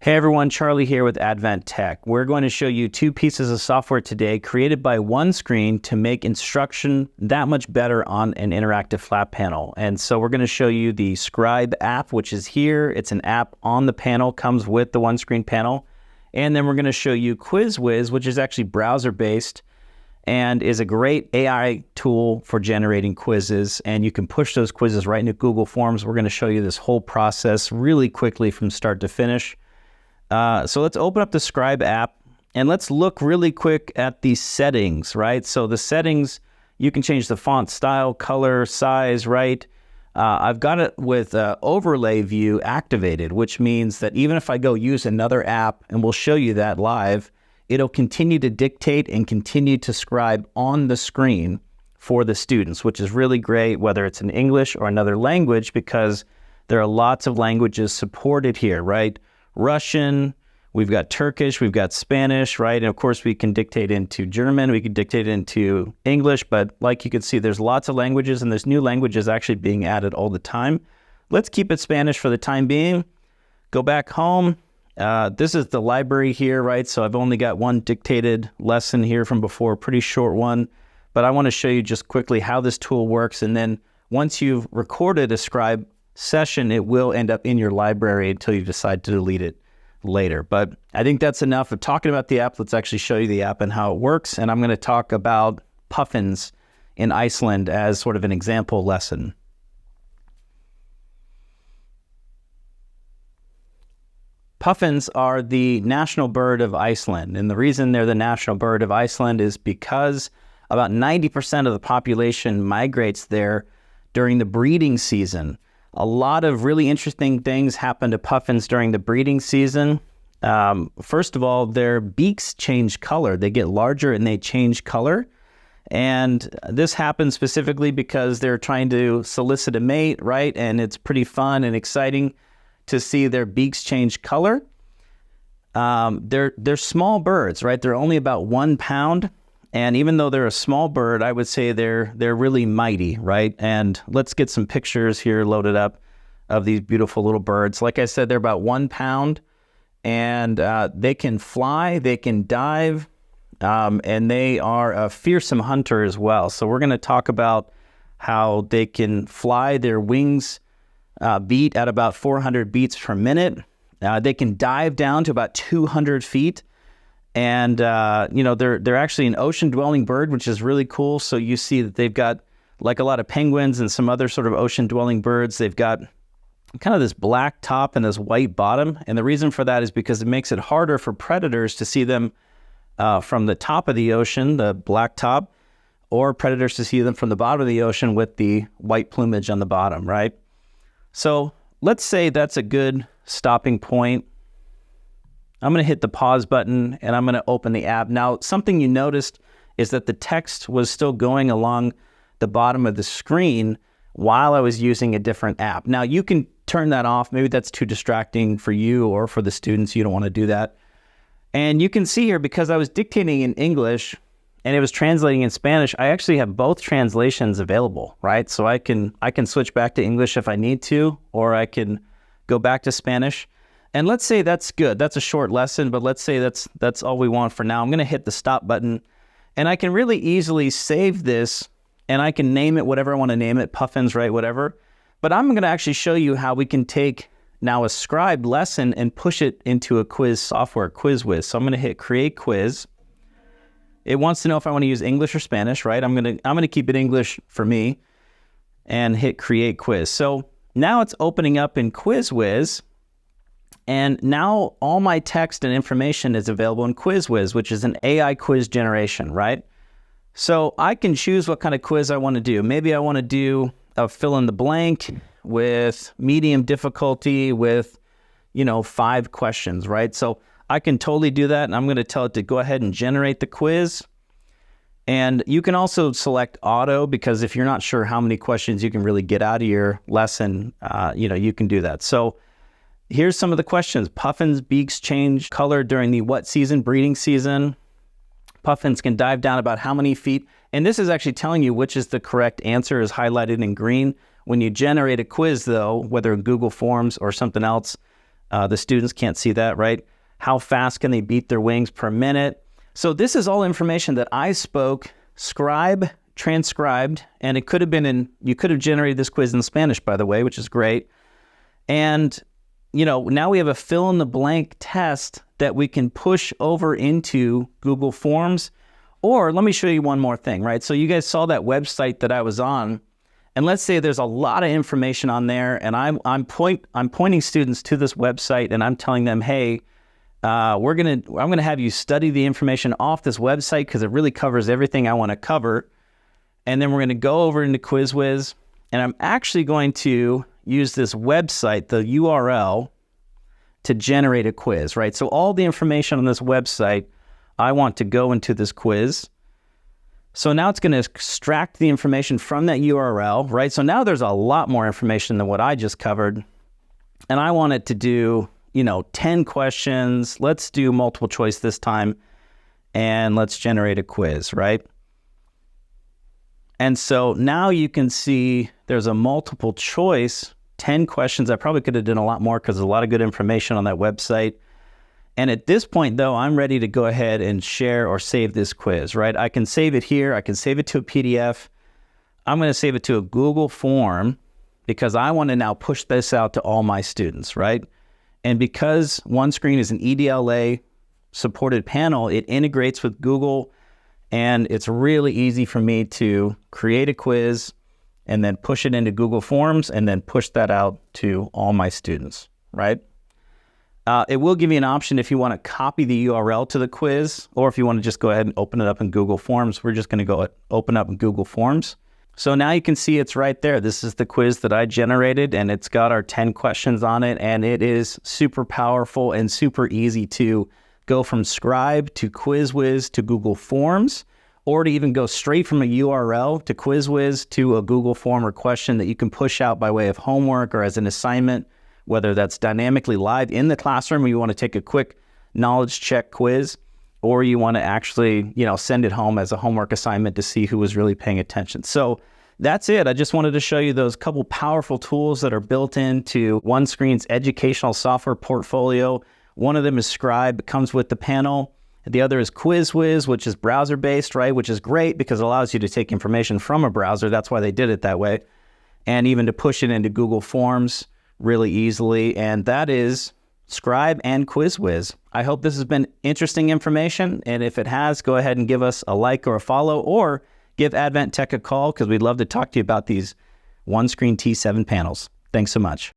Hey everyone, Charlie here with Advent Tech. We're going to show you two pieces of software today created by OneScreen to make instruction that much better on an interactive flat panel. And so we're going to show you the Scrybe app, which is here. It's an app on the panel, comes with the OneScreen panel. And then we're going to show you QuizWiz, which is actually browser-based and is a great AI tool for generating quizzes. And you can push those quizzes right into Google Forms. We're going to show you this whole process really quickly from start to finish. So let's open up the Scrybe app and let's look really quick at the settings, right? So the settings, you can change the font style, color, size, right? I've got it with overlay view activated, which means that even if I go use another app, and we'll show you that live, it'll continue to dictate and continue to scribe on the screen for the students, which is really great, whether it's in English or another language, because there are lots of languages supported here, right? Russian, we've got Turkish, we've got Spanish, right? And of course we can dictate into German, we can dictate into English, but like you can see, there's lots of languages and there's new languages actually being added all the time. Let's keep it Spanish for the time being. Go back home. This is the library here, right? So I've only got one dictated lesson here from before, pretty short one, but I want to show you just quickly how this tool works. And then once you've recorded a Scrybe session, it will end up in your library until you decide to delete it later. But I think that's enough of talking about the app. Let's actually show you the app and how it works. And I'm going to talk about puffins in Iceland as sort of an example lesson. Puffins are the national bird of Iceland. And the reason they're the national bird of Iceland is because about 90% of the population migrates there during the breeding season. A lot of really interesting things happen to puffins during the breeding season. First of all, their beaks change color. They get larger and they change color. And this happens specifically because they're trying to solicit a mate, right? And it's pretty fun and exciting to see their beaks change color. They're small birds, right? They're only about 1 pound. And even though they're a small bird, I would say they're really mighty, right? And let's get some pictures here loaded up of these beautiful little birds. Like I said, they're about 1 pound, and they can fly, they can dive, and they are a fearsome hunter as well. So we're going to talk about how they can fly. Their wings beat at about 400 beats per minute. They can dive down to about 200 feet. And, they're actually an ocean-dwelling bird, which is really cool. So you see that they've got, like a lot of penguins and some other sort of ocean-dwelling birds, they've got kind of this black top and this white bottom. And the reason for that is because it makes it harder for predators to see them from the top of the ocean, the black top, or predators to see them from the bottom of the ocean with the white plumage on the bottom, right? So let's say that's a good stopping point. I'm going to hit the pause button and I'm going to open the app. Now, something you noticed is that the text was still going along the bottom of the screen while I was using a different app. Now, you can turn that off. Maybe that's too distracting for you or for the students. You don't want to do that. And you can see here, because I was dictating in English and it was translating in Spanish, I actually have both translations available, right? So I can switch back to English if I need to, or I can go back to Spanish. And let's say that's good. That's a short lesson, but let's say that's all we want for now. I'm going to hit the stop button, and I can really easily save this, and I can name it whatever I want to name it, puffins, right, whatever. But I'm going to actually show you how we can take now a Scrybe lesson and push it into a quiz software, QuizWiz. So I'm going to hit Create Quiz. It wants to know if I want to use English or Spanish, right? I'm going to keep it English for me and hit Create Quiz. So now it's opening up in QuizWiz. And now all my text and information is available in QuizWiz, which is an AI quiz generation, right? So I can choose what kind of quiz I want to do. Maybe I want to do a fill in the blank with medium difficulty with, 5 questions, right? So I can totally do that. And I'm going to tell it to go ahead and generate the quiz. And you can also select auto, because if you're not sure how many questions you can really get out of your lesson, you can do that. So here's some of the questions. Puffins' beaks change color during the what season? Breeding season. Puffins can dive down about how many feet? And this is actually telling you which is the correct answer, is highlighted in green. When you generate a quiz, though, whether in Google Forms or something else, The students can't see that, right? How fast can they beat their wings per minute? So this is all information that I spoke, Scrybe transcribed, and it could have been you could have generated this quiz in Spanish, by the way, which is great. And, now we have a fill in the blank test that we can push over into Google Forms. Or let me show you one more thing, right? So you guys saw that website that I was on, and let's say there's a lot of information on there, and I'm pointing students to this website, and I'm telling them, hey, I'm gonna have you study the information off this website because it really covers everything I want to cover. And then we're going to go over into QuizWiz, and I'm actually going to use this website, the URL, to generate a quiz, right? So all the information on this website, I want to go into this quiz. So now it's going to extract the information from that URL, right? So now there's a lot more information than what I just covered. And I want it to do, 10 questions. Let's do multiple choice this time. And let's generate a quiz, right? And so now you can see there's a multiple choice, 10 questions. I probably could have done a lot more because there's a lot of good information on that website. And at this point, though, I'm ready to go ahead and share or save this quiz, right? I can save it here. I can save it to a PDF. I'm going to save it to a Google form because I want to now push this out to all my students, right? And because OneScreen is an EDLA supported panel, it integrates with Google, and it's really easy for me to create a quiz and then push it into Google Forms and then push that out to all my students, right? It will give you an option if you want to copy the URL to the quiz, or if you want to just go ahead and open it up in Google Forms. We're just going to go open up in Google Forms. So now you can see it's right there. This is the quiz that I generated, and it's got our 10 questions on it, and it is super powerful and super easy to go from Scrybe to QuizWiz to Google Forms, or to even go straight from a URL to QuizWiz to a Google form or question that you can push out by way of homework or as an assignment, whether that's dynamically live in the classroom or you want to take a quick knowledge check quiz, or you want to actually, send it home as a homework assignment to see who was really paying attention. So that's it. I just wanted to show you those couple powerful tools that are built into OneScreen's educational software portfolio. One of them is Scrybe. It comes with the panel. The other is QuizWiz, which is browser-based, right? Which is great because it allows you to take information from a browser. That's why they did it that way. And even to push it into Google Forms really easily. And that is Scrybe and QuizWiz. I hope this has been interesting information. And if it has, go ahead and give us a like or a follow, or give Advent Tech a call because we'd love to talk to you about these OneScreen T7 panels. Thanks so much.